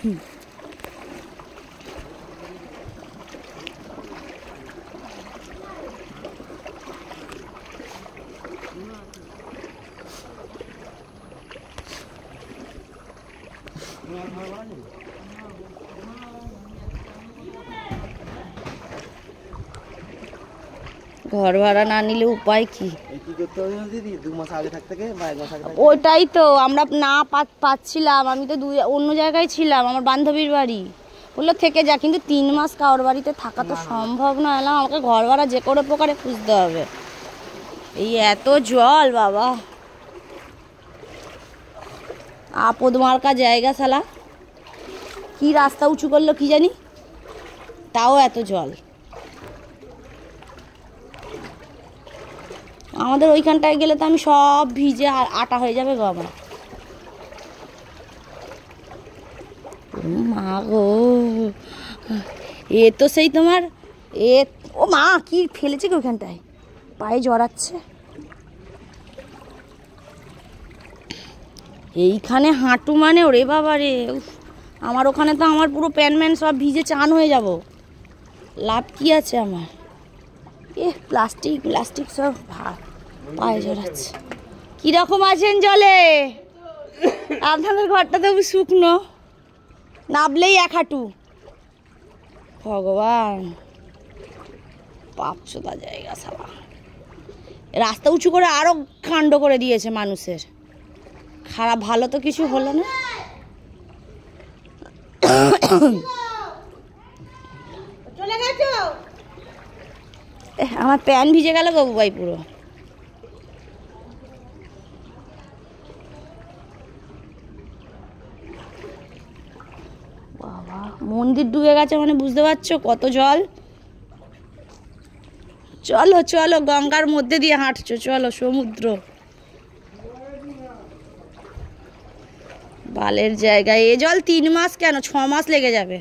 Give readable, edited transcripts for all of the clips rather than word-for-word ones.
ঘর ভাড়া না নিলে উপায় কি? ওইটাই তো আমরা না পাচ্ছিলাম। আমি তো অন্য জায়গায় ছিলাম, আমার বান্ধবীর বাড়ি। বললো থেকে যা, কিন্তু 3 মাস কারোর বাড়িতে থাকা তো সম্ভব না। এলাম আমাকে ঘর ভাড়া যে কোনো প্রকারে খুঁজতে হবে। এই এত জল বাবা, আপদ মার্কা জায়গা শালা। কি রাস্তা উঁচু করলো কি জানি, তাও এত জল। আমাদের ওইখানটায় গেলে তো আমি সব ভিজে আটা হয়ে যাবে গো আমার। মা গো, এ তো সেই তোমার ও মা কি ফেলেছে কি ওইখানটায়, পায়ে জড়াচ্ছে। এইখানে হাঁটু মানে ওরে বাবা রে, আমার ওখানে তো আমার পুরো প্যান ম্যান সব ভিজে চান হয়ে যাব। লাভ কি আছে আমার? প্লাস্টিক সব পায়ে জড়াচ্ছে। কিরকম আছেন জলে? আপনাদের ঘরটা তো শুকনো, নাবলেই 1 হাঁটু। ভগবান, পাপসোদা জায়গা সারা। রাস্তা উঁচু করে আরো কাণ্ড করে দিয়েছে মানুষের। খারাপ ভালো তো কিছু হলো না। আমার প্যান ভিজে গেল গো ভাই পুরো। বাবা, মন্দির ডুবে গেছে মানে বুঝতে পারছো কত জল। চলো চলো, গঙ্গার মধ্যে দিয়ে হাঁটছো, চলো সমুদ্র। বালের জায়গায় এ জল 3 মাস কেন 6 মাস লেগে যাবে।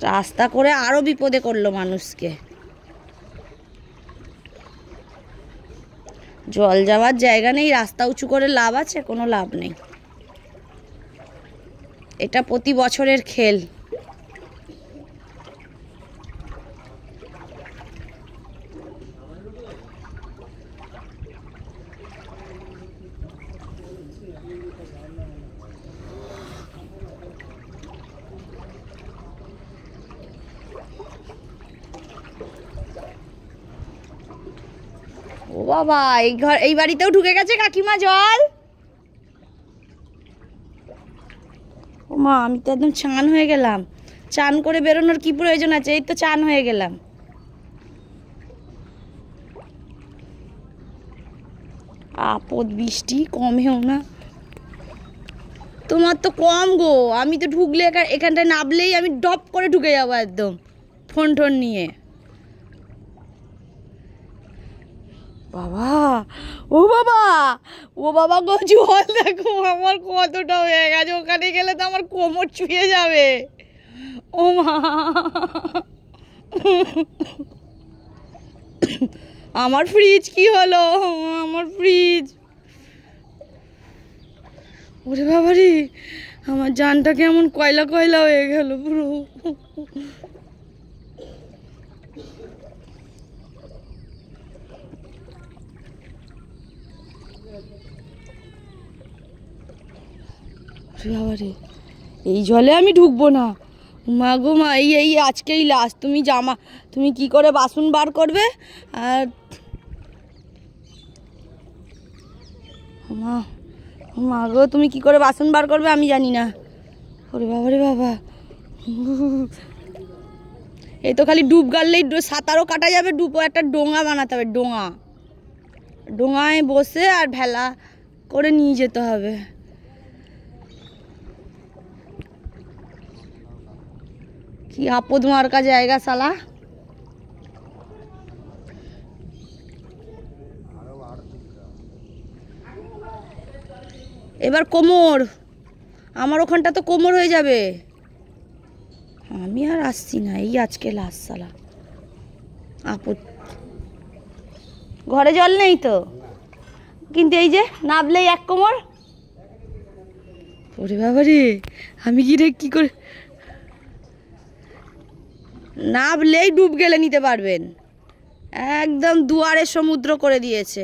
রাস্তা করে আরো বিপদে করলো মানুষকে। জল যাওয়ার জায়গা নেই, রাস্তা উঁচু করে লাভ আছে? কোনো লাভ নেই। এটা প্রতি বছরের খেল। ও বাবা, এই বাড়িতেও ঢুকে গেছে কাকিমা জল। ও মা, আমি তো একদম চান হয়ে গেলাম। চান করে বেরোনোর কি প্রয়োজন আছে? এই তো চান হয়ে গেলাম। আপদ বৃষ্টি কমেও না। তোমার তো কম গো, আমি তো ঢুকলে এখানটায় নামলেই আমি ডপ করে ঢুকে যাবো একদম ফোন টোন নিয়ে। বাবা, ও বাবা, ও বাবা গো, জল দেখো আমার কতটা হয়ে গেছে। ওখানে গেলে তো আমার কোমর ছুঁয়ে যাবে। ও মা, আমার ফ্রিজ কি হলো? আমার ফ্রিজ, ওরে বাবা রে, আমার জানটা কেমন কয়লা কয়লা হয়ে গেল পুরো। বাবারে, এই জলে আমি ঢুকবো না। মা গো মা, এই আজকেই লাস্ট। তুমি কি করে বাসন বার করবে? আর মা গো, তুমি কি করে বাসন বার করবে আমি জানি না। ওরে বাবা রে বাবা, এই তো খালি ডুব গাড়লেই সাঁতারও কাটা যাবে। ডুবো একটা ডোঙা বানাতে হবে, ডোঙায় বসে আর ভেলা করে নিয়ে যেতে হবে। কি আপদ মার্কা জায়গা শালা। এবার কোমর, আমার ওখানটা তো কোমর হয়ে যাবে। আমি আর আসছি না, এই আজকে লাস্ট শালা। আপদ, ঘরে জল নেই তো, কিন্তু এই যে নামলেই 1 কোমর। ওরে বাবা রে, আমি কি করে নামলেই ডুব গেলে নিতে পারবেন, একদম দুয়ারে সমুদ্র করে দিয়েছে।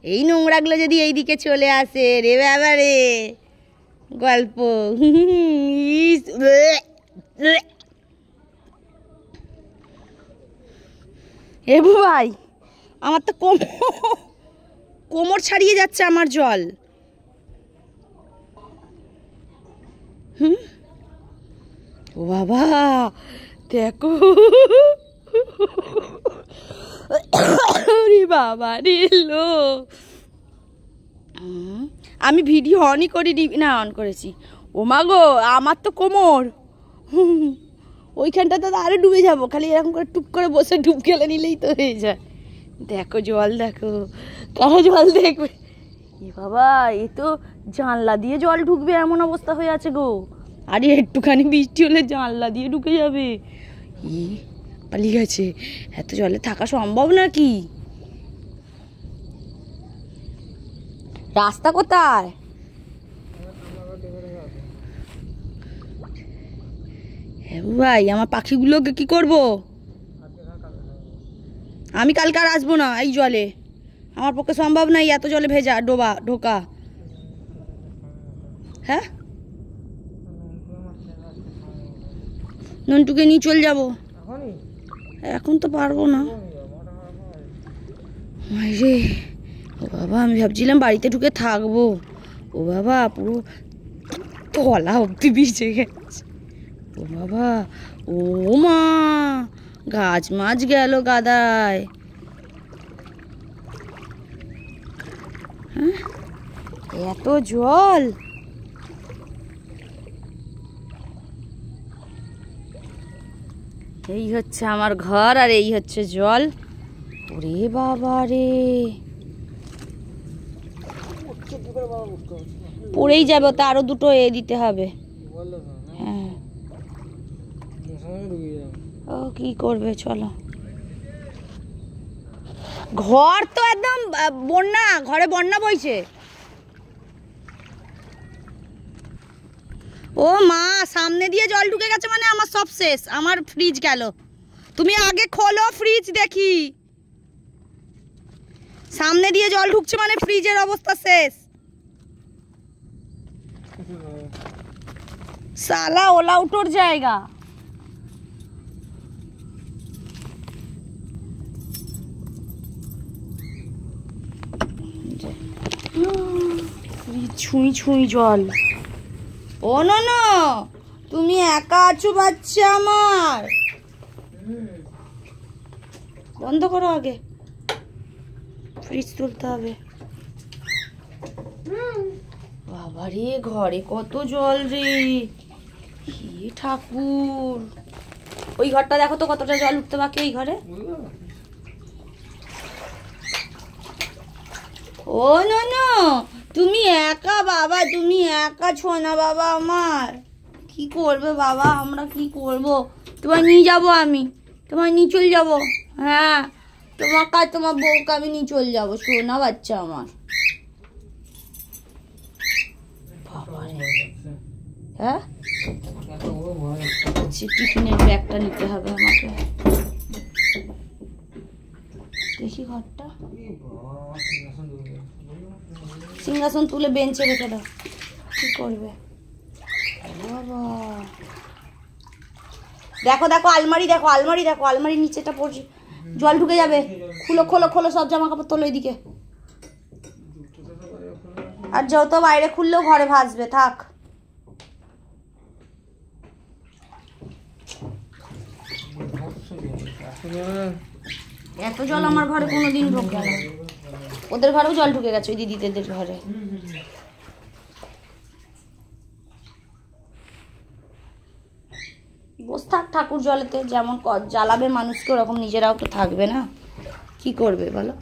এই নোংরাগুলো যদি এইদিকে চলে আসে রে বাবা রে, গল্প। এবু ভাই, আমার তো কোমর ছাড়িয়ে যাচ্ছে আমার জল। ও বাবা দেখো, বাবা রিলো, আমি ভিডিও অনই করিনি, না অন করেছি। ও মা গো, আমার তো কোমর, ওইখানটা তো আরো ডুবে যাবো, খালি এরকম করে টুপ করে বসে ডুব গেলে নিলেই তো হয়ে যায়। দেখো জল, দেখো কারা জল দেখবে। এ বাবা, এ তো জানলা দিয়ে জল ঢুকবে এমন অবস্থা হয়ে আছে গো। আরে একটুখানি বৃষ্টি হলে জানলা দিয়ে ঢুকে যাবে। ই পালিয়ে গেছে, এত জলে থাকা সম্ভব নাকি? রাস্তা কোথায়? ভাই, আমার পাখিগুলোকে কি করব? আমি কালকে আর আসবো না এই জলে, আমার পক্ষে সম্ভব নাই এত জলে ভেজা ঢোকা। হ্যাঁ, নন্টুকে নিয়ে চলে যাবো, এখন তো পারবো না। রে ও বাবা, আমি ভাবছিলাম বাড়িতে ঢুকে থাকবো। ও বাবা, পুরো তলা অব্দি ভিজে গেছে। ও বাবা, ও মা, গাছ মাছ গেল গাদায়। হ্যাঁ, এত জল। এই হচ্ছে আমার ঘর আর এই হচ্ছে জল। ওরে বাবা রে, পড়েই যাবে, ওতে আরো দুটো দিতে হবে। হ্যাঁ, ও কি করবে, চলো। ঘর তো একদম বন্যা, ঘরে বন্যা বইছে। ও মা, সামনে দিয়ে জল ঢুকে গেছে মানে আমার সব শেষ, আমার ফ্রিজ গেল। তুমি আগে খোলো ফ্রিজ দেখি, সামনে দিয়ে জল ঢুকছে মানে ফ্রিজের অবস্থা শেষ। সালা ওলা উটোর জায়গা। ছুঁই ছুঁই জল। ও না, তুমি একা আছো বাচ্চা আমার, বন্ধ করো আগে, ফ্রিজ তুলতে হবে। বাবারে, ঘরে কত জল রে, হে ঠাকুর। ওই ঘরটা দেখো তো কতটা জল উঠতে বাকি ওই ঘরে। ও না, তুমি একা বাবা, তুমি একা ছো না বাবা আমার। কি করবে বাবা, আমরা কি করব? তোমায় নিয়ে যাবো, আমি তোমায় নিয়ে চলে যাবো। হ্যাঁ, তোমার কাজ, তোমার বউকে আমি নিয়ে চলে যাবো, সোনা বাচ্চা আমার। হ্যাঁ, টিফিনের ব্যাগটা নিতে হবে আমাকে। দেখি ঘরটা, সিংহাসন তুলে বেঞ্চে রেখে দাও, কি করবে বাবা। দেখো দেখো আলমারি, দেখো আলমারি, দেখো আলমারির নিচেটা পড়ছে, জল ঢুকে যাবে। খুলো খোলো খোলো, সব জামা কাপড় তোলো এদিকে। আর যত বাইরে খুললেও ঘরে ভাসবে, থাক। এত জল আমার ঘরে কোনোদিন ঢোকে না। ওদের ঘরেও জল ঢুকে গেছে, ওই দিদিদের ঘরে। বস থাক ঠাকুর জলেতে, যেমন জ্বালাবে মানুষকে ওরকম নিজেরাও তো থাকবে না, কি করবে বলো।